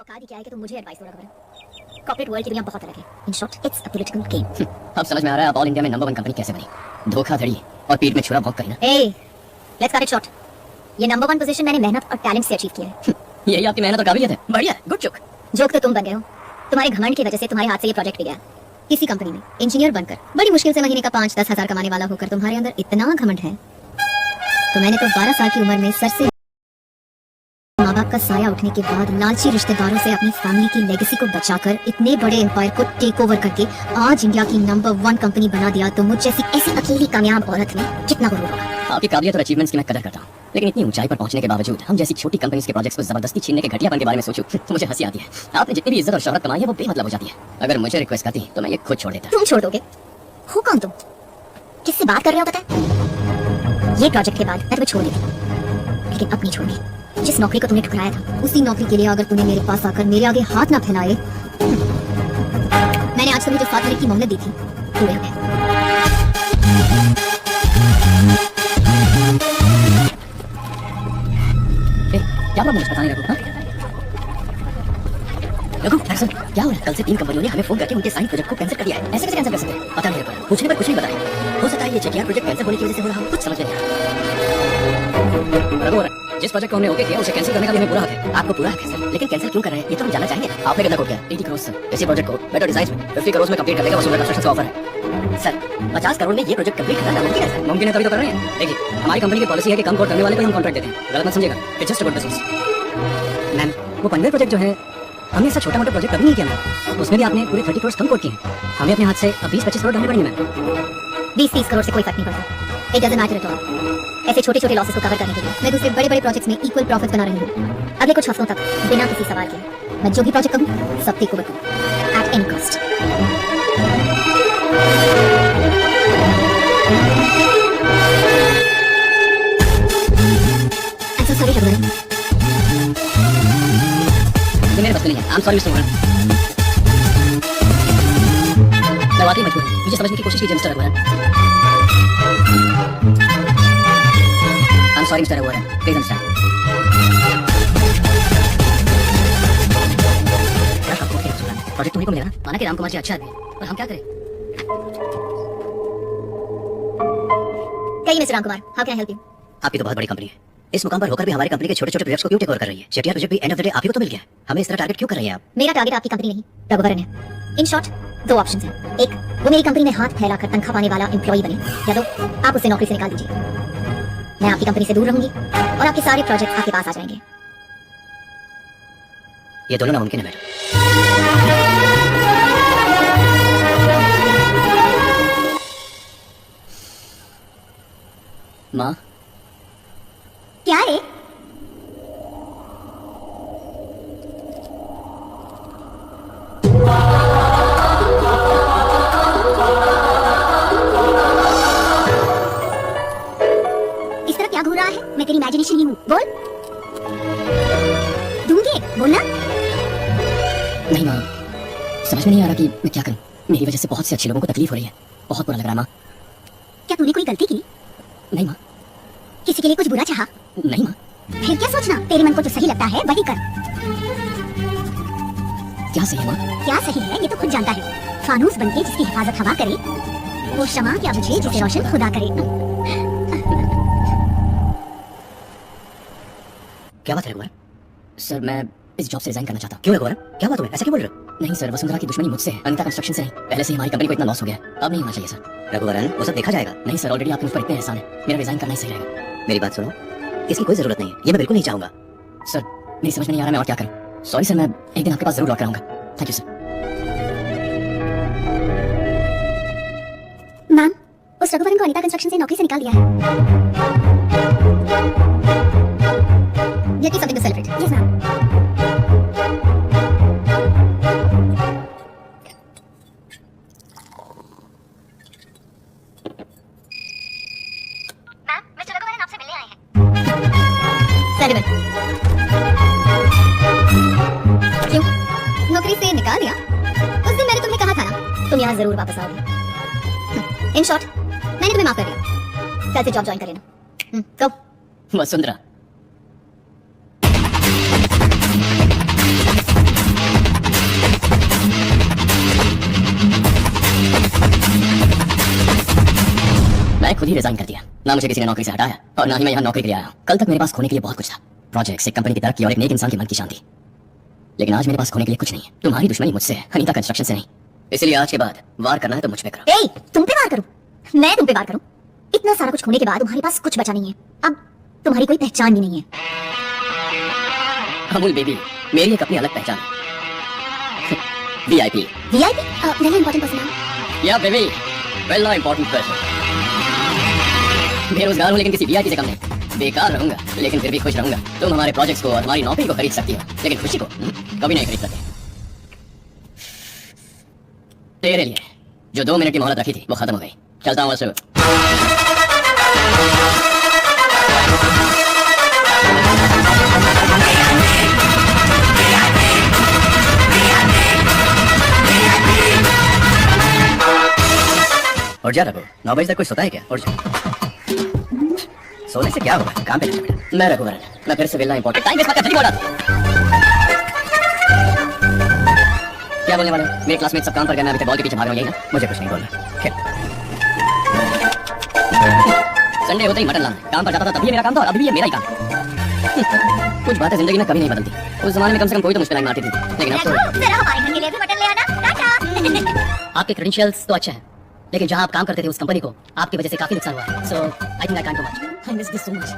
औकात ही क्या है कि तुम मुझे एडवाइस दो रघुवर। कॉर्पोरेट वर्ल्ड की दुनिया बहुत अलग है। In short it's a political game. अब समझ में आ रहा है आप ऑल इंडिया में नंबर 1 कंपनी कैसे बनी। धोखाधड़ी और पीठ में छुरा भोंक कर ही ना। ए लेट्स कट इट शॉर्ट। ये नंबर 1 पोजीशन मैंने मेहनत और टैलेंट से अचीव किया है। यही आपकी मेहनत और काबिलियत है। बढ़िया, गुड जोक। जोक तो तुम बन गए हो। तुम्हारे घमंड की वजह से तुम्हारे हाथ से ये प्रोजेक्ट भी गया। किसी कंपनी में इंजीनियर बनकर बड़ी मुश्किल से महीने का 5-10 हजार कमाने वाला होकर तुम्हारे अंदर इतना घमंड है तो मैंने तो 12 साल की उम्र में सर से माँ बाप का साया उठने के बाद लालची रिश्तेदारों से अपनी फैमिली की लेगेसी को बचाकर इतने बड़े एम्पायर को टेक ओवर करके आज इंडिया की नंबर 1 कंपनी बना दिया। तो मुझ जैसी ऐसी अकेली कामयाब औरत में कितना गुरूर होगा। आपकी काबिलियत और अचीवमेंट्स की मैं कदर करता हूँ, लेकिन इतनी ऊंचाई पर पहुंचने के बावजूद हम जैसी छोटी कंपनीज के प्रोजेक्ट्स को जबरदस्ती छीनने के घटियापन के बारे में सोचूं तो मुझे हंसी आती है। आपने जितनी भी इज्जत और शोहरत कमाई है वो बेमतलब हो जाती है। अगर मुझे रिक्वेस्ट करती तो मैं ये खुद छोड़ देता। तुम छोड़ दोगे? हो कौन तुम? किससे बात कर रहे हो पता है? ये प्रोजेक्ट के बाद मैं तुम्हें छोड़ देती लेकिन अब नहीं छोड़ूंगी। जिस नौकरी को तुमने ठुकराया था उसी नौकरी के लिए अगर तूने मेरे पास आकर मेरे आगे हाथ ना फैलाए। मैंने आज तुम्हें जो 7 मिनट की मोहलत दी थी पूरे हो गए। क्या प्रॉब्लम है पता नहीं रघु। रघु दरअसल क्या हो रहा है, कल से 3 कंपनियों ने हमें फोन करके उनके साइन प्रोजेक्ट को कैंसिल कर दिया है। ऐसे कैसे कैंसिल कर सकते हैं पता नहीं पर पूछने पर कुछ नहीं बताया। हो सकता है ये चेकिया प्रोजेक्ट कैंसिल होने की वजह से हो रहा हो, कुछ समझ नहीं आ रहा। रघु जिस प्रोजेक्ट को हमने ओके किया उसे कैंसिल करने का भी हमें पूरा हक है। आपको पूरा हक है सर, लेकिन कैंसिल क्यों कर रहे हैं ये तो हम जानना चाहेंगे। आपने कितना कोट किया? 80 करोड़ सर। इसी प्रोजेक्ट को बेटर डिजाइन में 50 करोड़ में कंप्लीट कर देगा। वसूल कंस्ट्रक्शन का ऑफर है सर। 50 करोड़ में ये प्रोजेक्ट कंप्लीट करना नामुमकिन है सर। मुमकिन है तभी तो कर रहे हैं। देखिए हमारी कंपनी की पॉलिसी है कि कम कोट करने वाले को हम कॉन्ट्रैक्ट देते हैं। गलत मत समझिएगा, it's just a good business. Ma'am वो पनवेल प्रोजेक्ट जो है हमने ऐसा छोटा मोटा प्रोजेक्ट कभी नहीं किया मैम। उसमें भी आपने पूरे 30 करोड़ कम कोट किए हैं। हमें अपने हाथ से 20-25 करोड़ डालने पड़ेंगे मैम। 20-30 करोड़ से कोई फर्क नहीं पड़ता। It doesn't matter at all. ऐसे छोटे छोटे लॉसेस को कवर करने के लिए मैं दूसरे बड़े बड़े प्रोजेक्ट्स में इक्वल प्रॉफिट बना रही हूँ। अगले कुछ हफ्तों तक बिना किसी सवाल के मैं जो भी प्रोजेक्ट कहूँ सब टेक ओवर करूँ at any cost. I am so sorry रघुवर। ये मेरे बस में नहीं है। I am sorry mister Varun. मैं वाकई मजबूर हूँ, मुझे समझने की कोशिश कीजिए मिस्टर रघुवर। आई एम सॉरी मिस्टर रघुवर, प्लीज अंडरस्टैंड। क्या आपको क्या सुना? प्रोजेक्ट तुम्हीं को मिला ना? माना कि राम कुमार जी अच्छा आदमी है, और हम क्या करें? कहिए mister Ram Kumar, how can I help you? आपकी तो बहुत बड़ी कंपनी है, इस मुकाम पर होकर भी हमारी कंपनी के छोटे छोटे प्रोजेक्ट्स को क्यों टेक ओवर कर रही है? चेटिया प्रोजेक्ट भी एंड ऑफ द डे आप ही को तो मिल गया। हमें इस तरह टारगेट क्यों कर रही हैं आप? मेरा टारगेट आपकी कंपनी नहीं रघुवरन है। इन शॉर्ट 2 ऑप्शंस हैं। एक, वो मेरी कंपनी में हाथ फैलाकर तनख्वाह पाने वाला एम्प्लॉय बने, या 2, आप उसे नौकरी से निकाल दीजिए। मैं आपकी कंपनी से दूर रहूंगी और आपके सारे प्रोजेक्ट आपके पास आ जाएंगे। ये दोनों नामुमकिन है मैडम। माँ क्या रे? इस तरह क्या घूर रहा है? मैं तेरी इमेजिनेशन ही हूँ। बोल। दूंगे, बोलना। नहीं माँ, समझ में नहीं आ रहा कि मैं क्या करूं। मेरी वजह से बहुत से अच्छे लोगों को तकलीफ हो रही है। बहुत बुरा लग रहा है माँ। क्या तूने कोई गलती की? नहीं माँ। किसी के लिए कुछ बुरा चाहा? नहीं माँ। फिर क्या सोचना? तेरे मन को जो सही लगता है वही कर। क्या सही है माँ? क्या सही है ये तो खुद जानता है। फानूस बनके जिसकी हिफाजत हवा करे, वो शमा क्या बुझे जिसे रोशन खुदा करे। क्या बात है रघुवर? सर मैं इस जॉब से रिजाइन करना चाहता हूँ। क्यों रघुवर, क्या बात तुम्हें? ऐसा क्यों बोल रहे हो? नहीं सर, वसुंधरा की दुश्मनी मुझसे है, अनिता कंस्ट्रक्शन से नहीं। पहले से ही हमारी कंपनी को इतना लॉस हो गया, अब नहीं होना चाहिए सर। रघुवरन वो सब देखा जाएगा। नहीं सर, ऑलरेडी आपके मुझ पर इतने एहसान है, मेरा रिजाइन करना ही सही रहेगा। मेरी बात सुनो, इसकी कोई जरूरत नहीं है, ये मैं बिल्कुल नहीं चाहूंगा। सर मेरी समझ में नहीं आ रहा मैं और क्या करूँ। सॉरी सर, मैं एक दिन आपके पास जरूर लौट कर आऊंगा। Thank you sir. मैम, उस रघुवरन को अनिता कंस्ट्रक्शन से नौकरी से निकाल दिया है। Get me something to celebrate. Yes, ma'am. Ma'am, mister Raghuvaran आपसे मिलने आए हैं। सेलिब्रेट। क्यों? नौकरी से निकाल दिया? उस दिन मैंने तुम्हें कहा था ना, तुम यहाँ जरूर वापस आओगे। इन शॉर्ट, मैंने तुम्हें माफ कर दिया। कल से जॉब ज्वाइन कर लेना। go. वसुंधरा ही रिजाइन कर दिया। ना मुझे किसी ने नौकरी से हटाया और ना ही मैं यहाँ नौकरी के लिए आया हूँ। कल तक मेरे पास खोने के लिए बहुत कुछ था, प्रोजेक्ट्स, एक कंपनी की तरक्की और एक नेक इंसान के मन की शांति। लेकिन आज मेरे पास खोने के लिए कुछ नहीं है। तुम्हारी दुश्मनी मुझसे है, अनीता कंस्ट्रक्शन से नहीं। इसलिए आज के बाद वार करना है तो मुझ पे करो। ए, तुम पे वार करूं? मैं तुम पे वार करूं? इतना सारा कुछ होने के बाद तुम्हारे पास कुछ बचा नहीं है। अब तुम्हारी कोई पहचान भी नहीं है। अमूल बेबी, मेरी एक अपनी अलग पहचान है। VIP. VIP? Very important person. या baby, well not important person. बेरोजगार हूँ लेकिन किसी वीआईपी से कम नहीं। बेकार रहूंगा लेकिन फिर भी खुश रहूंगा। तुम हमारे प्रोजेक्ट्स को और हमारी नौकरी को खरीद सकती हो लेकिन खुशी को कभी नहीं खरीद सकते। तेरे लिए जो 2 मिनट की मोहलत रखी थी वो खत्म हो गई। चलता हूँ वैसे। और जा रघु, 9 बजे तक कोई सोता है क्या? और जा। सोने से क्या होगा, काम पे लग जा बेटा। मैं रघुवरन, मैं फिर से वेलना इंपॉर्टेंट। टाइम वेस्ट मत कर, जल्दी बोल। क्या बोलने वाले हो? मेरे क्लासमेट सब काम पर गए, मैं अभी तक बॉल के पीछे भाग रहा हूं, यही ना? मुझे कुछ नहीं बोलना। खेल। संडे होते ही मटन लाना। काम पर जाता था तभी ये मेरा काम था और अभी भी ये मेरा ही काम। कुछ बातें जिंदगी में कभी नहीं बदलती। उस जमाने में कम से कम कोई तो मुझ पे लाइन मारती थी, लेकिन अब तो जरा हमारे घर के लिए भी मटन ले आना। टाटा। आपके क्रेडेंशियल्स तो अच्छे हैं, लेकिन जहां आप काम करते थे उस कंपनी को आपकी वजह से काफी नुकसान हुआ है। So I think I can't do much. I miss this so much.